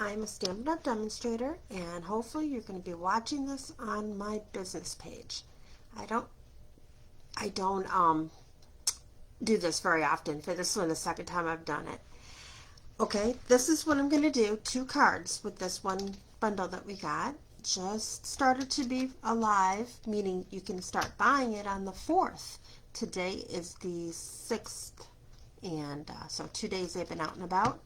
I'm a stand-up demonstrator, and hopefully you're going to be watching this on my business page. I don't do this very often. For this one, the second time I've done it. Okay, this is what I'm going to do. 2 cards with this one bundle that we got. Just started to be alive, meaning you can start buying it on the 4th. Today is the 6th, and so 2 days they've been out and about.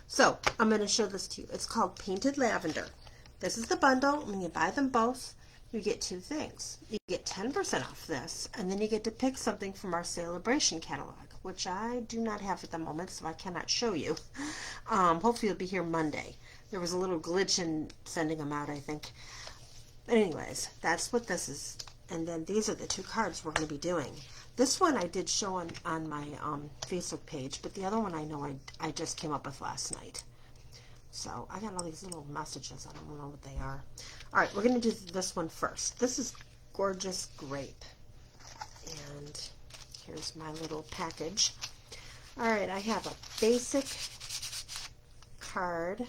So I'm going to show this to you. It's called Painted Lavender. This is the bundle. When you buy them both, you get 2 things. You get 10% off this, and then you get to pick something from our celebration catalog, which I do not have at the moment, so I cannot show you. Hopefully you'll be here Monday. There was a little glitch in sending them out, I think. But anyways, that's what this is. And then these are the 2 cards we're going to be doing. This one I did show on my Facebook page, but the other one I know I just came up with last night. So I got all these little messages. I don't know what they are. All right, we're going to do this one first. This is Gorgeous Grape. And here's my little package. All right, I have a basic card,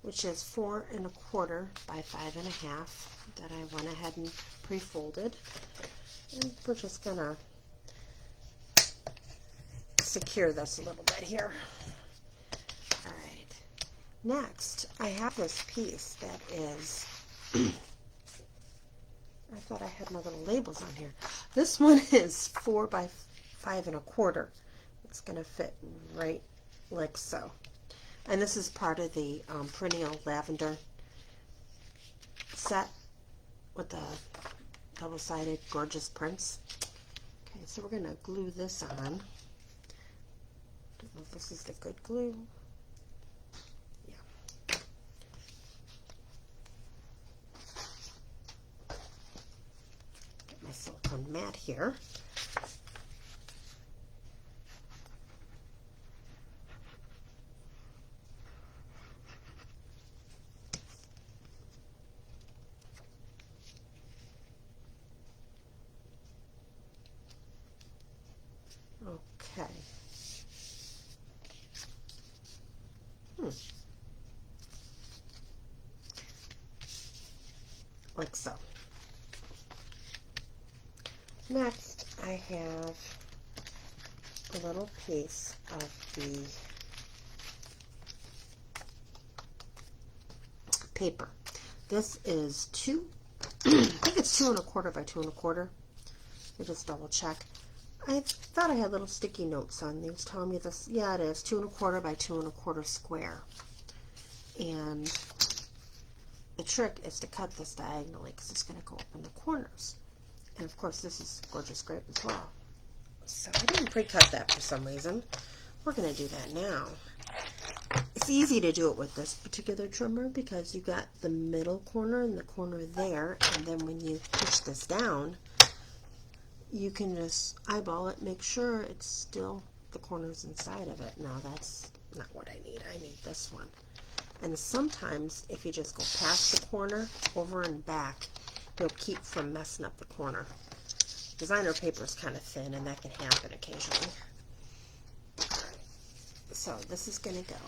which is 4 1/4 by 5 1/2 that I went ahead and pre-folded. And we're just going to secure this a little bit here. All right. Next, I have this piece that is, I thought I had my little labels on here. This one is 4 by 5 1/4. It's going to fit right like so. And this is part of the Perennial Lavender set with the double-sided gorgeous prints. Okay, so we're going to glue this on. Don't know if this is the good glue. Yeah. Get my silicone mat here. Okay. Like so. Next, I have a little piece of the paper. This is I think it's 2 1/4 by 2 1/4. I just double check. I thought I had little sticky notes on these telling me this. Yeah, it is 2 1/4 by 2 1/4 square. And the trick is to cut this diagonally because it's going to go up in the corners. And of course, this is Gorgeous Grape as well. So I didn't pre-cut that for some reason. We're going to do that now. It's easy to do it with this particular trimmer because you got the middle corner and the corner there, and then when you push this down, you can just eyeball it, make sure it's still the corners inside of it. Now that's not what I need. I need this one. And sometimes if you just go past the corner, over and back, it'll keep from messing up the corner. Designer paper is kind of thin, and that can happen occasionally. Alright, so this is going to go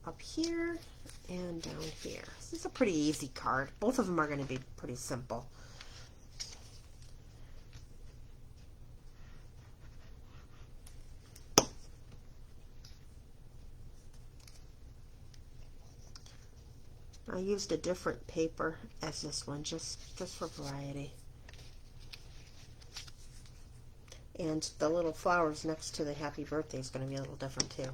up here and down here. This is a pretty easy card. Both of them are going to be pretty simple. I used a different paper as this one, just for variety. And the little flowers next to the happy birthday is going to be a little different too.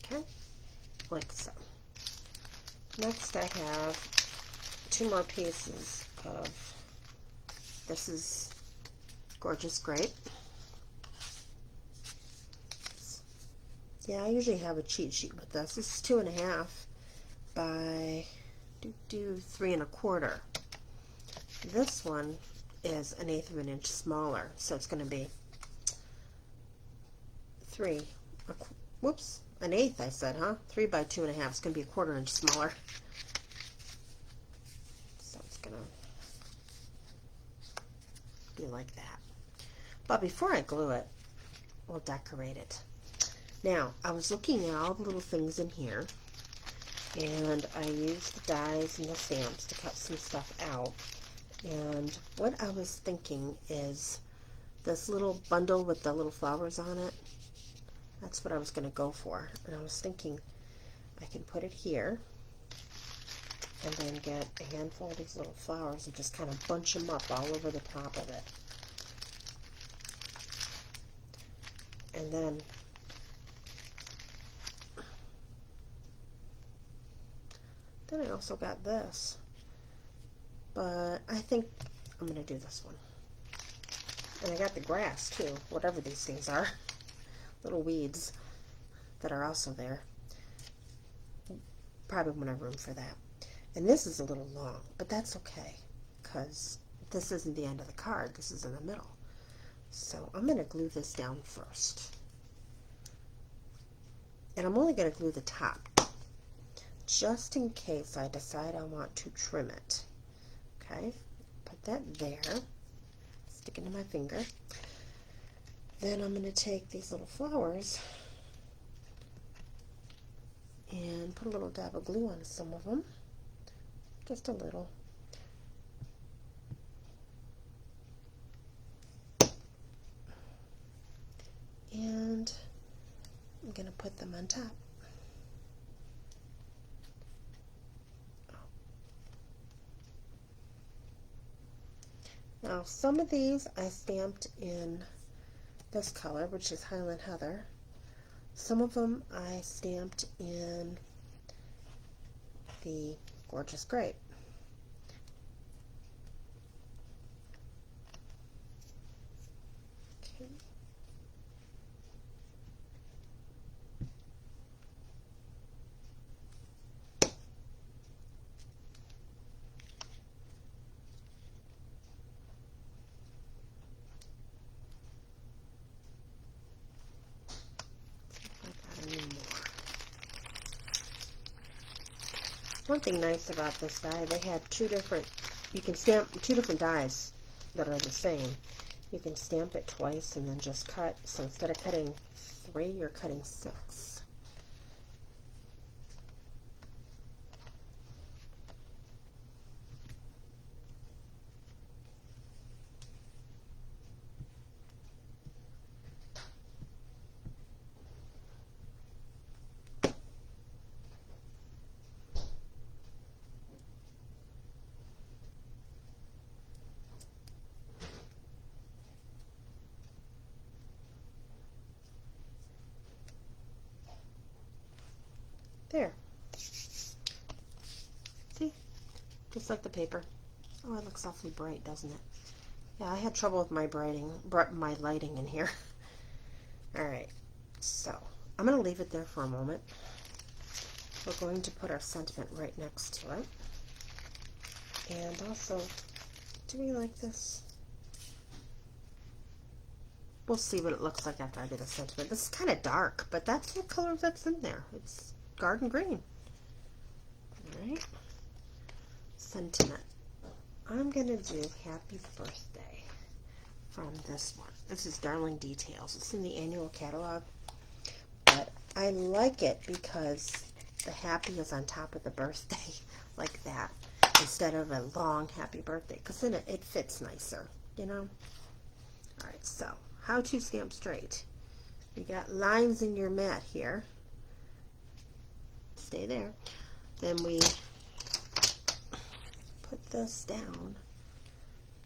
Okay, like so. Next I have 2 more pieces of, this is Gorgeous Grape. Yeah, I usually have a cheat sheet with this. This is 2 1/2 by 3 1/4. This one is 1/8 of an inch smaller, so it's going to be 1/8 I said, huh? 3 by 2 1/2. It's going to be 1/4 inch smaller. So it's going to be like that. But before I glue it, we'll decorate it. Now, I was looking at all the little things in here, and I used the dies and the stamps to cut some stuff out. And what I was thinking is this little bundle with the little flowers on it, that's what I was going to go for. And I was thinking I can put it here and then get a handful of these little flowers and just kind of bunch them up all over the top of it. And then I also got this, but I think I'm going to do this one. And I got the grass too, whatever these things are, little weeds that are also there. Probably won't have room for that. And this is a little long, but that's okay, because this isn't the end of the card, this is in the middle. So I'm going to glue this down first. And I'm only going to glue the top, just in case I decide I want to trim it. Okay, put that there, stick it in my finger. Then I'm going to take these little flowers and put a little dab of glue on some of them, just a little. And I'm going to put them on top. Now, some of these I stamped in this color, which is Highland Heather. Some of them I stamped in the Gorgeous Grape. Okay. One thing nice about this die, they had two different, you can stamp two different dies that are the same. You can stamp it twice and then just cut, so instead of cutting 3, you're cutting 6. There. See? Just like the paper. Oh, it looks awfully bright, doesn't it? Yeah, I had trouble with my my lighting in here. Alright, so I'm going to leave it there for a moment. We're going to put our sentiment right next to it. And also, do we like this? We'll see what it looks like after I do the sentiment. This is kind of dark, but that's what color that's in there. It's garden green. Alright. Sentiment. I'm going to do Happy Birthday from this one. This is Darling Details. It's in the annual catalog. But I like it because the happy is on top of the birthday, like that, instead of a long happy birthday, because then it fits nicer, you know? Alright, so how to stamp straight. You got lines in your mat here. Stay there. Then we put this down,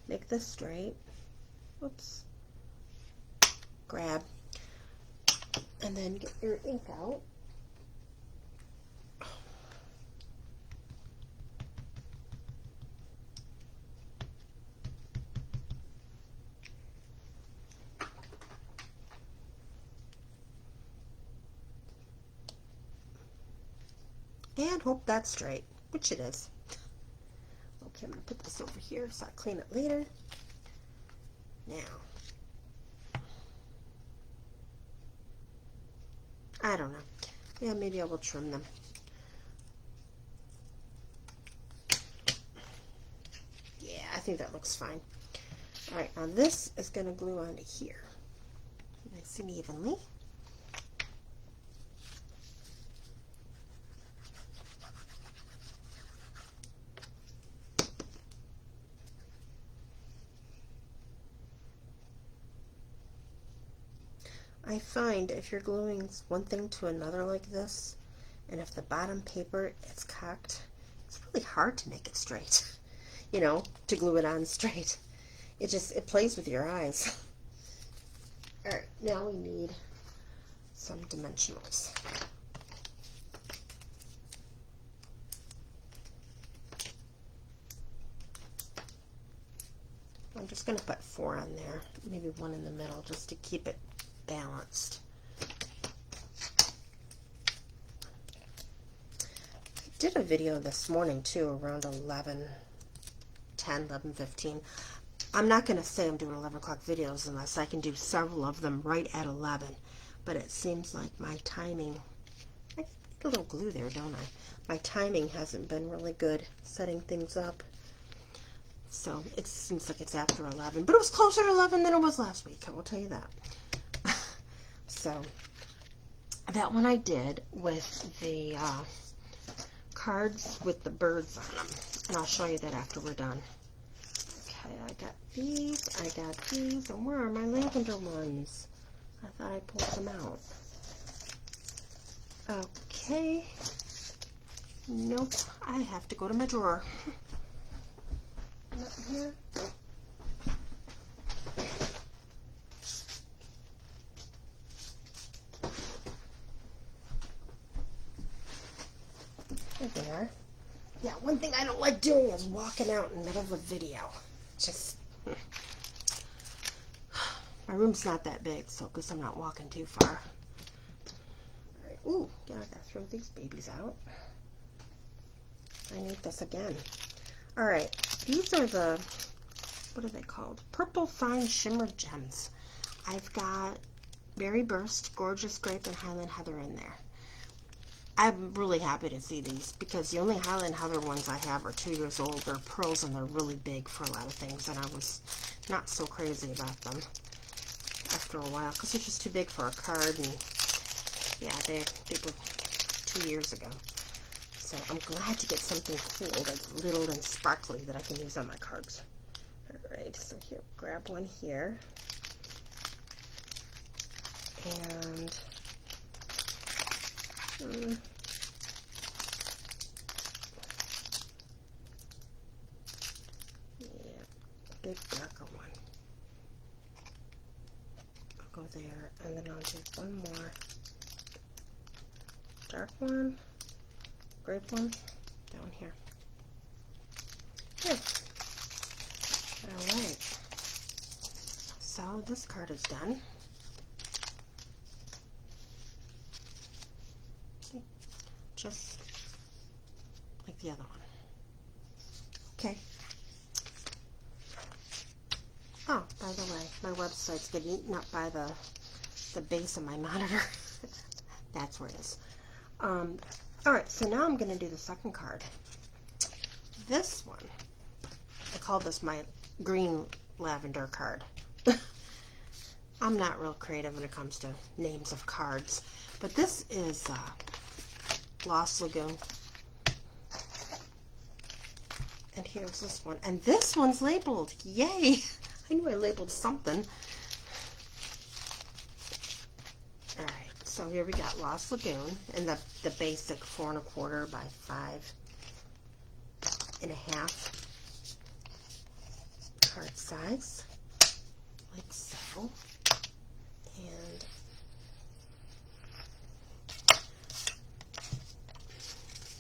make this straight. Whoops. Grab, and then get your ink out. And hope that's straight, which it is. Okay, I'm going to put this over here so I clean it later. Now, I don't know. Yeah, maybe I will trim them. Yeah, I think that looks fine. All right, now this is going to glue onto here, nice and evenly. I find if you're gluing one thing to another like this, and if the bottom paper is cocked, it's really hard to make it straight, you know, to glue it on straight. It plays with your eyes. All right, now we need some dimensionals. I'm just going to put 4 on there, maybe 1 in the middle, just to keep it balanced. I did a video this morning too, around 11:15. I'm not going to say I'm doing 11 o'clock videos unless I can do several of them right at 11, but it seems like my timing, I need a little glue there, don't I? My timing hasn't been really good setting things up. So it seems like it's after 11, but it was closer to 11 than it was last week, I will tell you that. So that one I did with the cards with the birds on them, and I'll show you that after we're done. Okay, I got these, and where are my lavender ones? I thought I pulled them out. Okay, nope, I have to go to my drawer. Not here. There they are. Yeah, one thing I don't like doing is walking out in the middle of a video. Just, my room's not that big, so because I'm not walking too far. All right. Ooh, yeah, I gotta throw these babies out. I need this again. All right, these are the, what are they called? Purple Fine Shimmer Gems. I've got Berry Burst, Gorgeous Grape, and Highland Heather in there. I'm really happy to see these because the only Highland Heather ones I have are 2 years old. They're pearls and they're really big for a lot of things, and I was not so crazy about them after a while because they're just too big for a card, and yeah, they were 2 years ago. So I'm glad to get something cool that's little and sparkly that I can use on my cards. Alright, so here, grab one here. And yeah, big darker one. I'll go there, and then I'll do one more dark one, grape one, down here. Here. Alright. So this card is done. Just like the other one. Okay. Oh, by the way, my website's getting eaten up by the base of my monitor. That's where it is. Alright, so now I'm going to do the second card. This one, I call this my green lavender card. I'm not real creative when it comes to names of cards, but this is Lost Lagoon. And here's this one. And this one's labeled. Yay! I knew I labeled something. Alright, so here we got Lost Lagoon in the basic 4 1/4 by 5 1/2 card size. Like so. And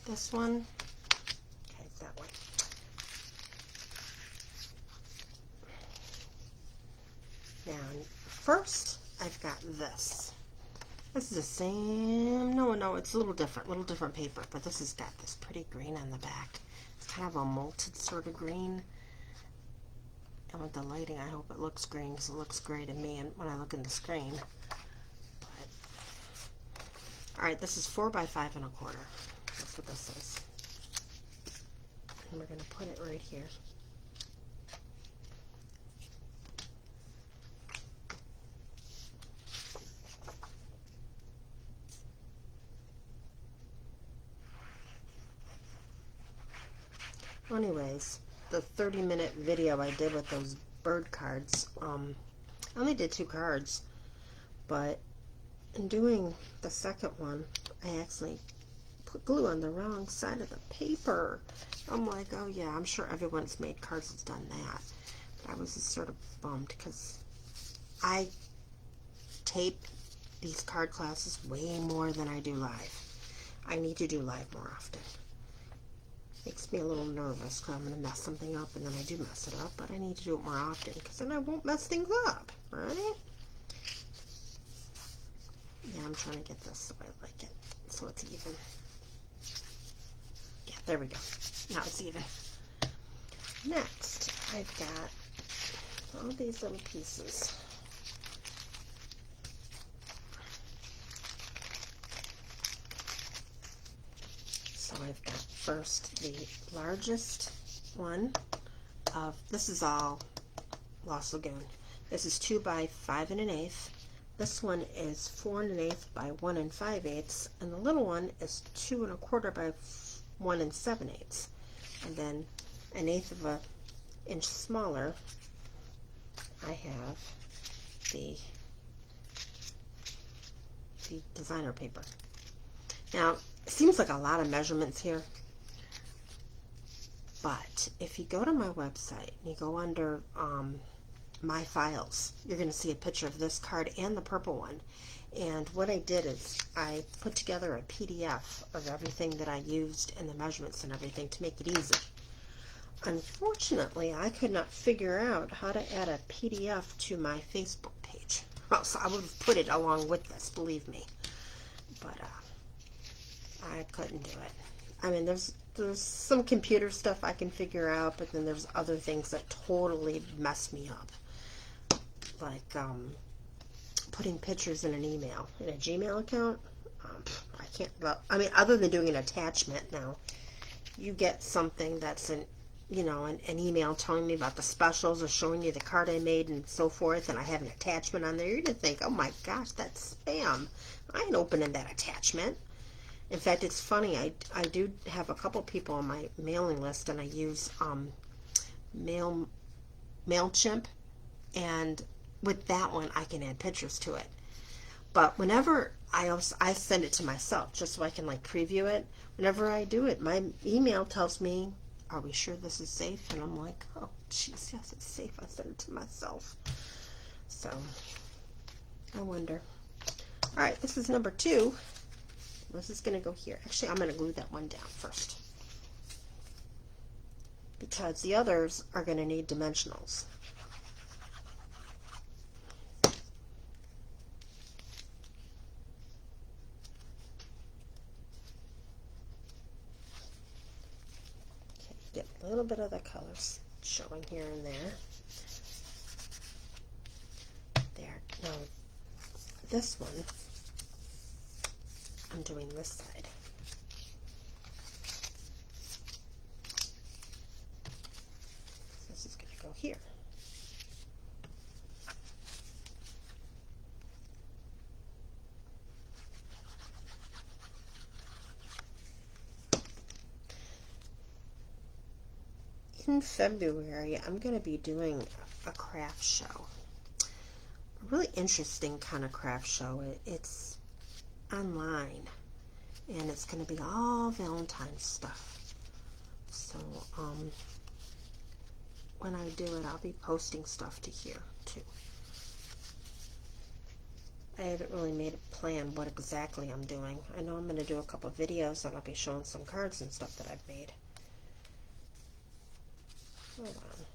this one, okay, that one. Now, first, I've got this. This is the same, no, it's a little different paper, but this has got this pretty green on the back. It's kind of a malted sort of green. And with the lighting, I hope it looks green, because it looks gray to me and when I look in the screen. Alright, this is 4 by 5 1/4. That's what this is. And we're going to put it right here. anyways, the 30-minute video I did with those bird cards, I only did 2 cards, but in doing the second one, I actually put glue on the wrong side of the paper. I'm like, oh yeah, I'm sure everyone's made cards has done that. But I was just sort of bummed because I tape these card classes way more than I do live. I need to do live more often. Makes me a little nervous because I'm going to mess something up, and then I do mess it up, but I need to do it more often because then I won't mess things up, right? Yeah, I'm trying to get this so I like it, so it's even. Yeah, there we go. Now it's even. Next, I've got all these little pieces. So I've got first the largest one of, this is all Lost Lagoon. This is 2 by 5 1/8. This one is 4 1/8 by 1 5/8, and the little one is 2 1/4 by 1 7/8. And then 1/8 of an inch smaller, I have the designer paper. Now, it seems like a lot of measurements here, but if you go to my website and you go under my files, you're going to see a picture of this card and the purple one. And what I did is I put together a PDF of everything that I used and the measurements and everything to make it easy. Unfortunately, I could not figure out how to add a PDF to my Facebook page. Well, so I would have put it along with this, believe me. But I couldn't do it. I mean, there's some computer stuff I can figure out, but then there's other things that totally mess me up. Like putting pictures in an email, in a Gmail account. I can't, well, I mean, other than doing an attachment now, you get something that's an email telling me about the specials or showing you the card I made and so forth, and I have an attachment on there. You're going to think, oh my gosh, that's spam. I ain't opening that attachment. In fact, it's funny, I do have a couple people on my mailing list, and I use MailChimp, and with that one I can add pictures to it. But whenever I send it to myself just so I can like preview it, whenever I do it, my email tells me, are we sure this is safe? And I'm like, oh jeez, yes, it's safe. I sent it to myself. So I wonder. All right, this is number 2. This is going to go here. Actually, I'm going to glue that one down first, because the others are going to need dimensionals. Okay, get a little bit of the colors showing here and there. There. Now, this one, I'm doing this side. This is going to go here. In February, I'm going to be doing a craft show. A really interesting kind of craft show. It's online, and it's going to be all Valentine's stuff. So when I do it, I'll be posting stuff to here too. I haven't really made a plan what exactly I'm doing. I know I'm going to do a couple of videos, and I'll be showing some cards and stuff that I've made. Hold on.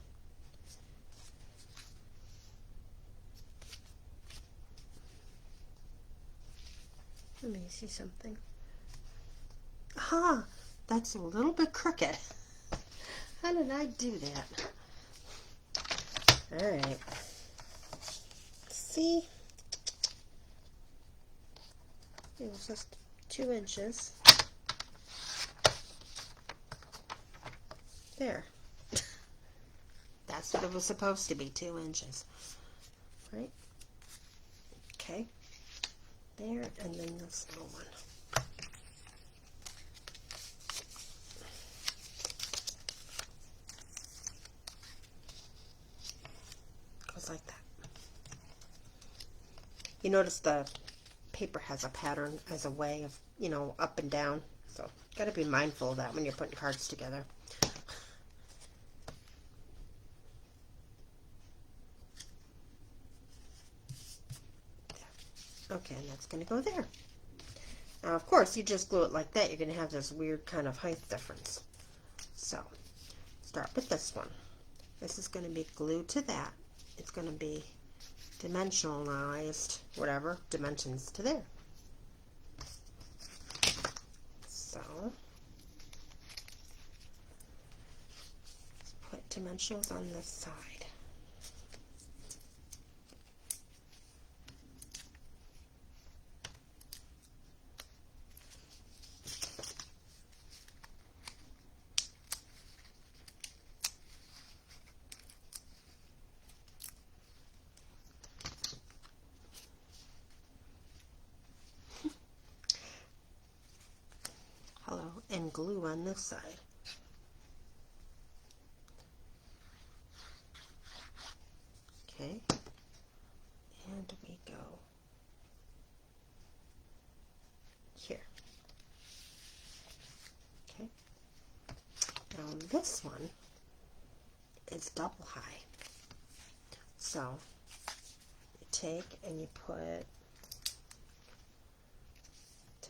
Let me see something. Aha! That's a little bit crooked. How did I do that? Alright. See? It was just 2 inches. There. That's what it was supposed to be, 2 inches. Right? Okay. There, and then this little one. Goes like that. You notice the paper has a pattern as a way of, you know, up and down. So, got to be mindful of that when you're putting cards together. Okay, and that's going to go there. Now, of course, you just glue it like that, you're going to have this weird kind of height difference. So, start with this one. This is going to be glued to that. It's going to be dimensionalized, whatever, dimensions to there. So, put dimensionals on this side. And glue on this side. Okay, and we go here. Okay, now this one is double high. So you take and you put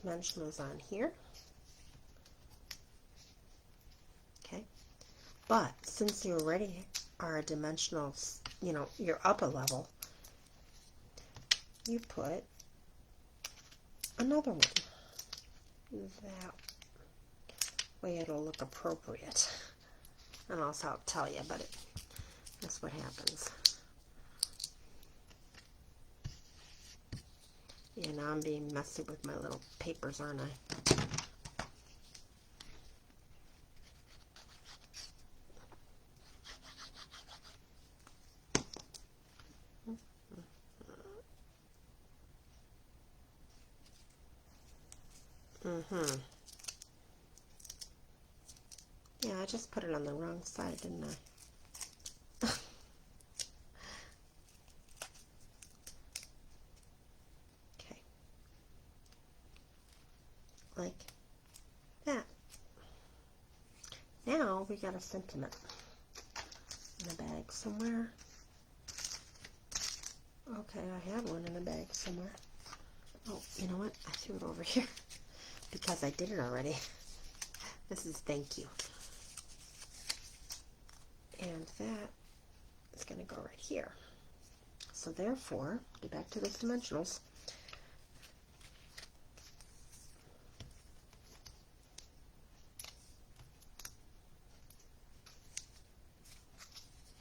dimensionals on here. But since you already are a dimensional, you know, you're up a level, you put another one. That way it'll look appropriate. I don't know how to tell you, but that's what happens. Yeah, now I'm being messy with my little papers, aren't I? Yeah, I just put it on the wrong side, didn't I? Okay. Like that. Now we got a sentiment in a bag somewhere. Okay, I have one in a bag somewhere. Oh, you know what? I threw it over here because I did it already. This is thank you. And that is going to go right here. So therefore, get back to those dimensionals.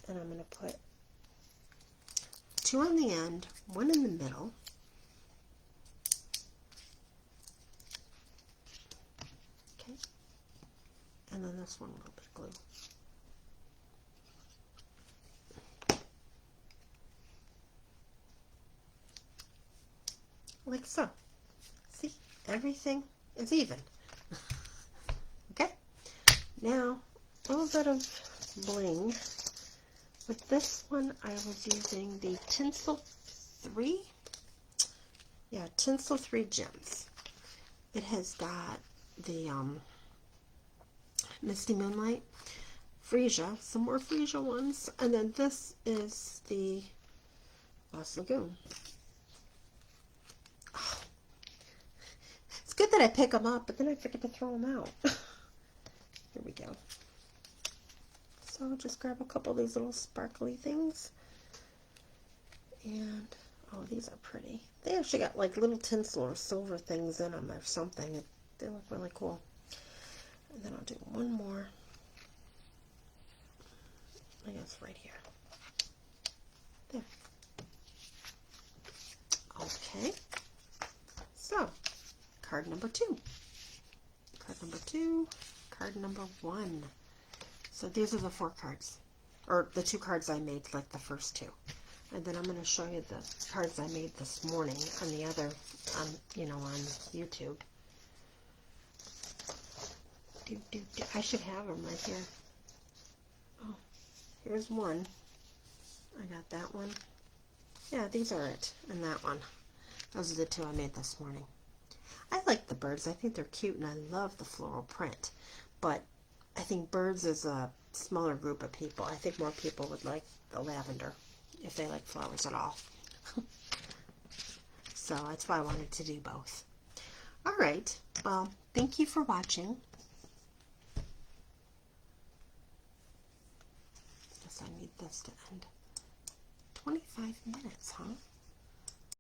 And I'm going to put 2 on the end, 1 in the middle. Okay. And then this one, a little bit of glue. Like so. See, everything is even. Okay, now a little bit of bling. With this one, I was using the Tinsel 3. Yeah, Tinsel 3 Gems. It has got the Misty Moonlight, Freesia, some more Freesia ones, and then this is the Lost Lagoon. It's good that I pick them up, but then I forget to throw them out. Here we go. So I'll just grab a couple of these little sparkly things. And, oh, these are pretty. They actually got like little tinsel or silver things in them or something. They look really cool. And then I'll do one more. I guess right here. There. Okay. So, card number 2. Card number 2. Card number 1. So these are the 4 cards. Or the 2 cards I made, like the first 2. And then I'm going to show you the cards I made this morning on the other, you know, on YouTube. I should have them right here. Oh, here's one. I got that one. Yeah, these are it. And that one. Those are the two I made this morning. I like the birds. I think they're cute and I love the floral print. But I think birds is a smaller group of people. I think more people would like the lavender if they like flowers at all. So that's why I wanted to do both. All right. Well, thank you for watching. Guess I need this to end. 25 minutes, huh?